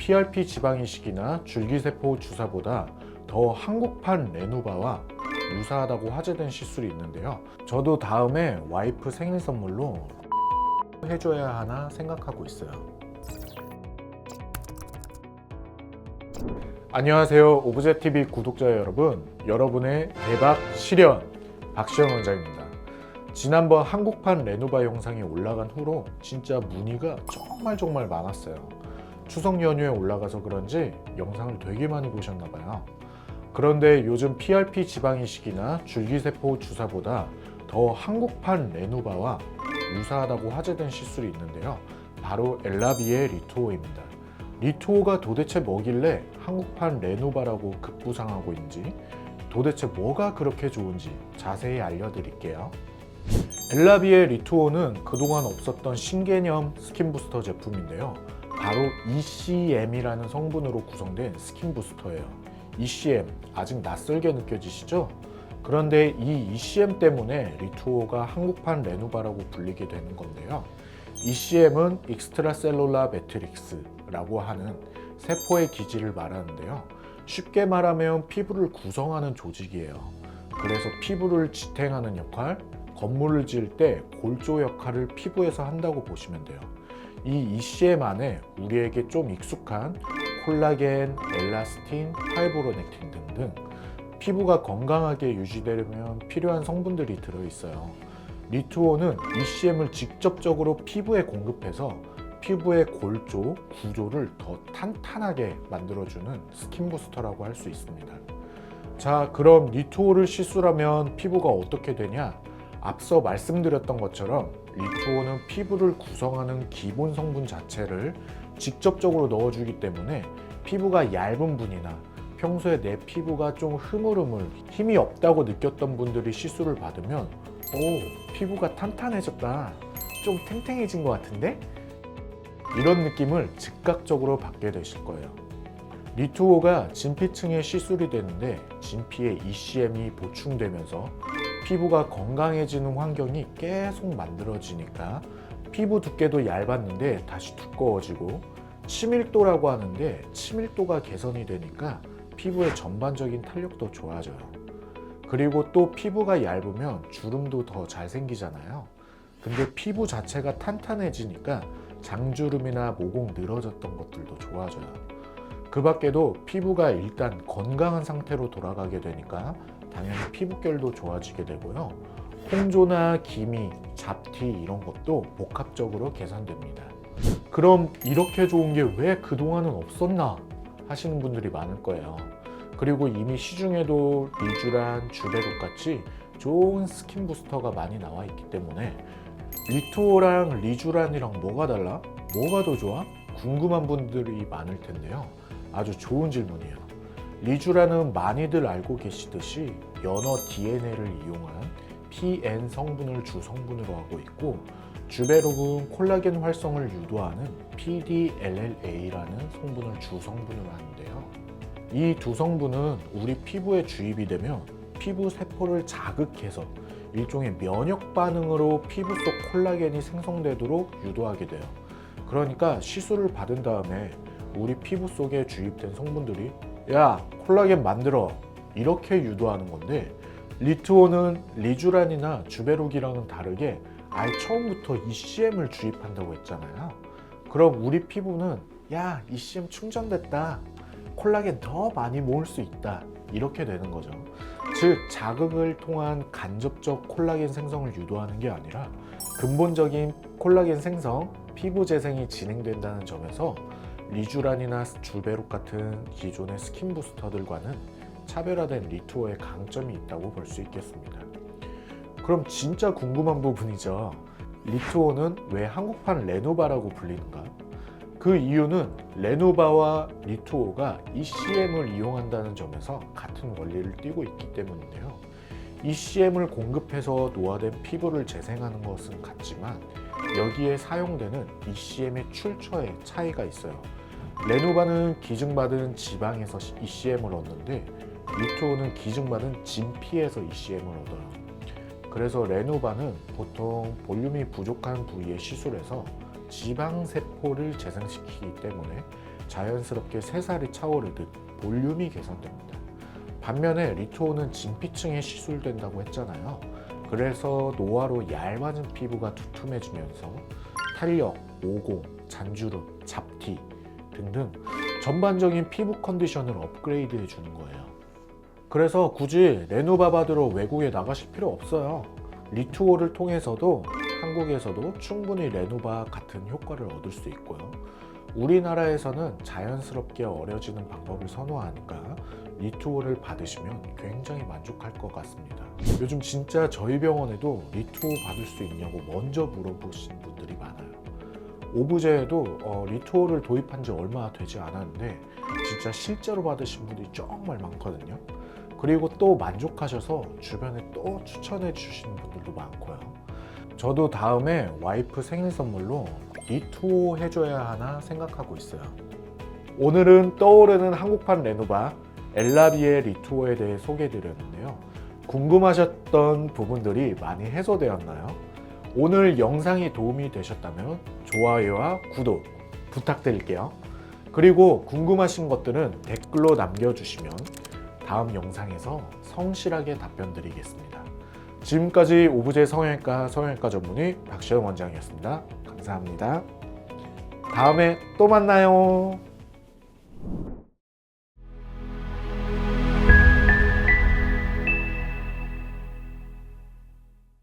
PRP 지방이식이나 줄기세포 주사보다 더 한국판 레누바와 유사하다고 화제된 시술이 있는데요. 저도 다음에 와이프 생일 선물로 해줘야 하나 생각하고 있어요. 안녕하세요, 오브제TV 구독자 여러분, 여러분의 대박 실현 박시현 원장입니다. 지난번 한국판 레누바 영상이 올라간 후로 진짜 문의가 정말 많았어요. 추석 연휴에 올라가서 그런지 영상을 되게 많이 보셨나봐요. 그런데 요즘 PRP 지방이식이나 줄기세포 주사보다 더 한국판 레누바와 유사하다고 화제된 시술이 있는데요. 바로 엘라비의 리투오입니다. 리투오가 도대체 뭐길래 한국판 레누바라고 급부상하고 있는지, 도대체 뭐가 그렇게 좋은지 자세히 알려드릴게요. 엘라비의 리투오는 그동안 없었던 신개념 스킨부스터 제품인데요. 바로 ECM이라는 성분으로 구성된 스킨부스터예요. ECM, 아직 낯설게 느껴지시죠? 그런데 이 ECM 때문에 리투오가 한국판 레누바라고 불리게 되는 건데요. ECM은 익스트라셀룰라 매트릭스라고 하는 세포의 기질을 말하는데요. 쉽게 말하면 피부를 구성하는 조직이에요. 그래서 피부를 지탱하는 역할, 건물을 지을 때 골조 역할을 피부에서 한다고 보시면 돼요. 이 ECM 안에 우리에게 좀 익숙한 콜라겐, 엘라스틴, 파이브로넥틴 등등 피부가 건강하게 유지되려면 필요한 성분들이 들어있어요. 리투오는 ECM을 직접적으로 피부에 공급해서 피부의 골조, 구조를 더 탄탄하게 만들어주는 스킨부스터라고 할 수 있습니다. 자, 그럼 리투오를 시술하면 피부가 어떻게 되냐? 앞서 말씀드렸던 것처럼 리투오는 피부를 구성하는 기본 성분 자체를 직접적으로 넣어주기 때문에 피부가 얇은 분이나 평소에 내 피부가 좀 흐물흐물 힘이 없다고 느꼈던 분들이 시술을 받으면 오, 피부가 탄탄해졌다, 좀 탱탱해진 것 같은데? 이런 느낌을 즉각적으로 받게 되실 거예요. 리투오가 진피층에 시술이 되는데 진피에 ECM이 보충되면서 피부가 건강해지는 환경이 계속 만들어지니까 피부 두께도 얇았는데 다시 두꺼워지고, 치밀도라고 하는데 치밀도가 개선이 되니까 피부의 전반적인 탄력도 좋아져요. 그리고 또 피부가 얇으면 주름도 더 잘 생기잖아요. 근데 피부 자체가 탄탄해지니까 장주름이나 모공 늘어졌던 것들도 좋아져요. 그 밖에도 피부가 일단 건강한 상태로 돌아가게 되니까 당연히 피부결도 좋아지게 되고요. 홍조나 기미, 잡티 이런 것도 복합적으로 개선됩니다. 그럼 이렇게 좋은 게 왜 그동안은 없었나 하시는 분들이 많을 거예요. 그리고 이미 시중에도 리쥬란, 주베룩 같이 좋은 스킨 부스터가 많이 나와 있기 때문에 리투오랑 리쥬란이랑 뭐가 달라? 뭐가 더 좋아? 궁금한 분들이 많을 텐데요. 아주 좋은 질문이에요. 리쥬란은 많이들 알고 계시듯이 연어 DNA를 이용한 PN 성분을 주 성분으로 하고 있고, 주베룩은 콜라겐 활성을 유도하는 PDLLA라는 성분을 주 성분으로 하는데요. 이 두 성분은 우리 피부에 주입이 되면 피부 세포를 자극해서 일종의 면역 반응으로 피부 속 콜라겐이 생성되도록 유도하게 돼요. 그러니까 시술을 받은 다음에 우리 피부 속에 주입된 성분들이 야, 콜라겐 만들어, 이렇게 유도하는 건데, 리투오는 리쥬란이나 주베룩이랑은 다르게 아예 처음부터 ECM을 주입한다고 했잖아요. 그럼 우리 피부는 야, ECM 충전됐다, 콜라겐 더 많이 모을 수 있다, 이렇게 되는 거죠. 즉, 자극을 통한 간접적 콜라겐 생성을 유도하는 게 아니라 근본적인 콜라겐 생성, 피부 재생이 진행된다는 점에서 리쥬란이나 주베룩 같은 기존의 스킨 부스터들과는 차별화된 리투오의 강점이 있다고 볼 수 있겠습니다. 그럼 진짜 궁금한 부분이죠. 리투오는 왜 한국판 레누바라고 불리는가? 그 이유는 레누바와 리투오가 ECM을 이용한다는 점에서 같은 원리를 띠고 있기 때문인데요. ECM을 공급해서 노화된 피부를 재생하는 것은 같지만 여기에 사용되는 ECM의 출처에 차이가 있어요. 레누바는 기증받은 지방에서 ECM을 얻는데 리투오는 기증받은 진피에서 ECM을 얻어요. 그래서 레누바는 보통 볼륨이 부족한 부위에 시술해서 지방세포를 재생시키기 때문에 자연스럽게 새살이 차오르듯 볼륨이 개선됩니다. 반면에 리투오는 진피층에 시술된다고 했잖아요. 그래서 노화로 얇아진 피부가 두툼해지면서 탄력, 모공, 잔주름, 잡티 등등 전반적인 피부 컨디션을 업그레이드 해주는 거예요. 그래서 굳이 레누바 받으러 외국에 나가실 필요 없어요. 리투오를 통해서도 한국에서도 충분히 레누바 같은 효과를 얻을 수 있고요. 우리나라에서는 자연스럽게 어려지는 방법을 선호하니까 리투오를 받으시면 굉장히 만족할 것 같습니다. 요즘 진짜 저희 병원에도 리투오 받을 수 있냐고 먼저 물어보시는 분들이 많아요. 오브제에도 리투오를 도입한 지 얼마 되지 않았는데 진짜 실제로 받으신 분들이 정말 많거든요. 그리고 또 만족하셔서 주변에 또 추천해 주시는 분들도 많고요. 저도 다음에 와이프 생일 선물로 리투오 해줘야 하나 생각하고 있어요. 오늘은 떠오르는 한국판 레누바 엘라비의 리투오에 대해 소개해드렸는데요. 궁금하셨던 부분들이 많이 해소되었나요? 오늘 영상이 도움이 되셨다면 좋아요와 구독 부탁드릴게요. 그리고 궁금하신 것들은 댓글로 남겨주시면 다음 영상에서 성실하게 답변 드리겠습니다. 지금까지 오브제 성형외과 전문의 박시영 원장이었습니다. 감사합니다. 다음에 또 만나요.